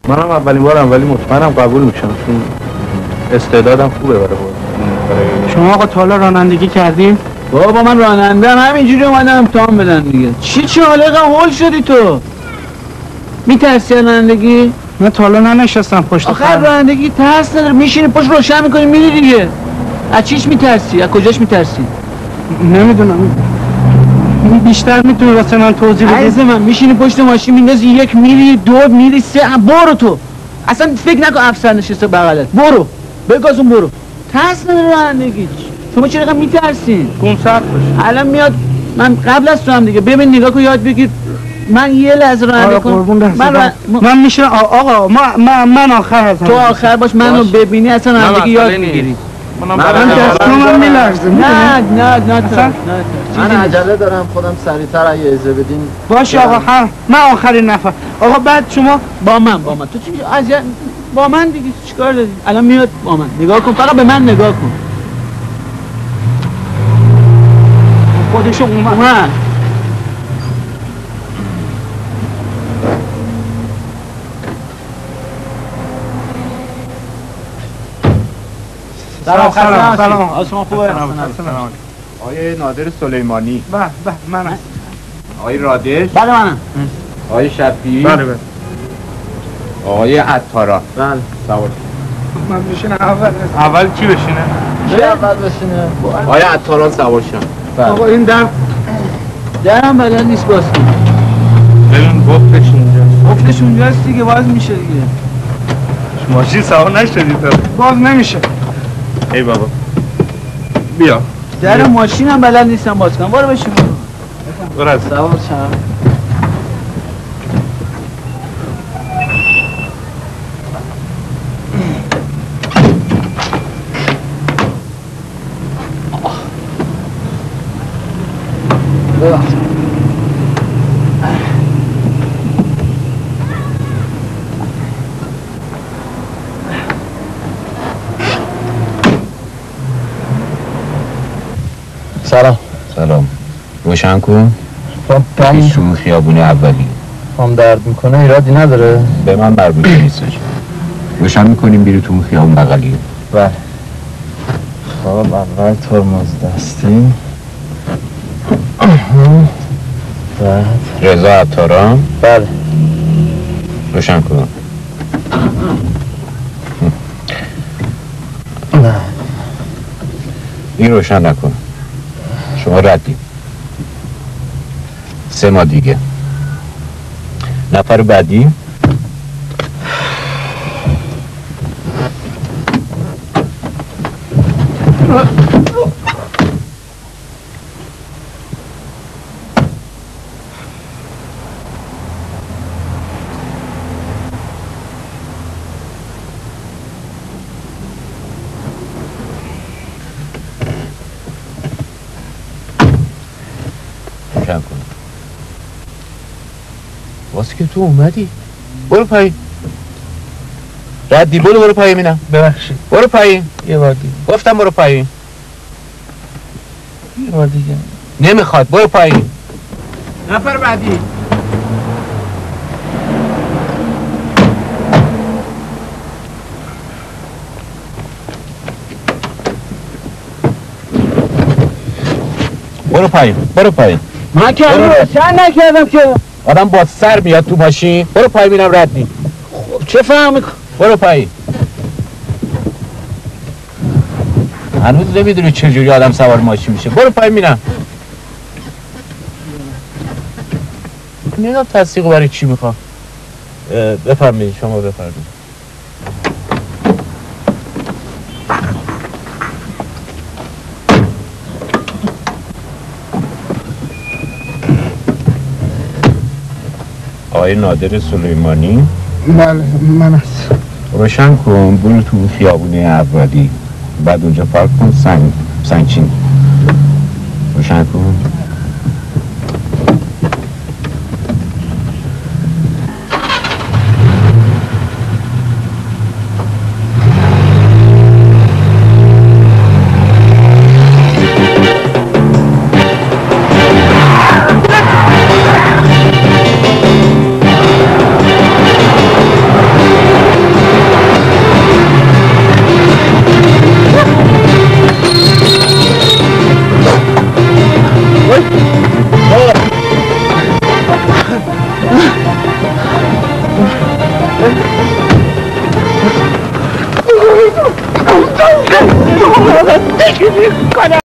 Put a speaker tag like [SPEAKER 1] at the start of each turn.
[SPEAKER 1] منم اولین بارم ولی مطمئنم قبول میشم چون استعدادم خوبه برای
[SPEAKER 2] شما آقا تا حالا رانندگی کردیم؟
[SPEAKER 3] بابا من راننده‌ام همینجوری اومدم امتحان بدم دیگه. چی حالقه هول شدی تو؟ میترسی رانندگی؟
[SPEAKER 2] من تا حالا ننشستم پشت
[SPEAKER 3] آخر رانندگی ترس نداره، میشینی پشت روشن میکنی میری دیگه. از چیش میترسی؟ از کجاش میترسی؟
[SPEAKER 2] نمیدونم. بیشتر میتونی واسه من توضیح بدی؟
[SPEAKER 3] عزیز من میشینی پشت ماشین میندازی یک میری دو میری سه برو تو. اصلا فکر نکن افسر نشسته بغلت. برو. بگازون برو. ترس نداره رانندگی. شما چرا میترسین؟
[SPEAKER 2] گمسرد باش.
[SPEAKER 3] الان میاد من قبل از تو هم دیگه ببین نگاه کن یاد بگیر. من یه لحظه رانندگی کنم.
[SPEAKER 2] من میشه آقا من آخر هستم.
[SPEAKER 3] تو آخر باش منو ببینی اصلا رانندگی یاد میگیری.
[SPEAKER 2] من دستم میلرزه.
[SPEAKER 3] نه
[SPEAKER 4] من عجله دارم خودم سریعتر اگه اجازه بدین.
[SPEAKER 2] باشه آقا من آخرین نفر. آقا بعد شما
[SPEAKER 3] با من تو چی اذیت با من دیگه چیکار داری؟ الان میاد با من نگاه کن فقط به من نگاه کن.
[SPEAKER 2] خودشو اومد.
[SPEAKER 3] سلام شما خوبه؟
[SPEAKER 1] آقای نادر سلیمانی.
[SPEAKER 2] بله من هستم.
[SPEAKER 1] آقای رادش.
[SPEAKER 3] بله منم.
[SPEAKER 1] آقای شفیعی.
[SPEAKER 2] بله
[SPEAKER 1] آقای عطاران.
[SPEAKER 3] بله
[SPEAKER 1] سوار.
[SPEAKER 2] من بشینم اول کی بشینه؟
[SPEAKER 4] کی اول بشینه؟
[SPEAKER 1] آقای عطاران سوار شن.
[SPEAKER 2] آقا این
[SPEAKER 3] درم بلد نیست باز کن.
[SPEAKER 1] ببین گفتش اینجا.
[SPEAKER 3] گفتش اونجاست دیگه باز میشه دیگه.
[SPEAKER 1] ماشین سوار نشدی تو.
[SPEAKER 2] باز نمیشه.
[SPEAKER 1] ای بابا. بیا.
[SPEAKER 3] در ماشینم بلد نیستم باز کنم. برو بشین.
[SPEAKER 1] برو از
[SPEAKER 3] سوار شم.
[SPEAKER 1] سلام روشن کن پیشون خیابون اولی
[SPEAKER 4] پام درد میکنه ایرادی نداره؟
[SPEAKER 1] به من مربوط نیستش روشن میکنیم بیری تو اون خیابون بغلی.
[SPEAKER 4] بله خب اول ترمز دستی بعد
[SPEAKER 1] رضا عطاران.
[SPEAKER 4] بله
[SPEAKER 1] روشن کن.
[SPEAKER 4] نه
[SPEAKER 1] این روشن نکن شما ردی 3 ماه دیگه. نفر بعدی واسه که تو اومدی برو پایین ردی برو پایین مینم
[SPEAKER 4] ببخشید
[SPEAKER 1] برو پایین
[SPEAKER 4] یه بار دیگه
[SPEAKER 1] گفتم برو پایین
[SPEAKER 4] یه بار دیگه
[SPEAKER 1] نمیخواد برو پایین.
[SPEAKER 3] نفر بعدی
[SPEAKER 1] برو پایین
[SPEAKER 3] من که روشن نکردم که
[SPEAKER 1] آدم با سر میاد تو ماشین. برو پایین میرم رد نی.
[SPEAKER 3] خب چه فهمی
[SPEAKER 1] برو پایین. هنوز نمیدونی چجوری آدم سوار ماشین میشه. برو پایین میرم. نگاه تصدیق برای چی میخوام. بفرمایید شما بفرمایید. آقای نادر سلیمانی.
[SPEAKER 2] بله من هست.
[SPEAKER 1] روشن کن برو تو خیابونه اولی بعد اونجا پارک کن سنگچین روشن کن.
[SPEAKER 3] کنم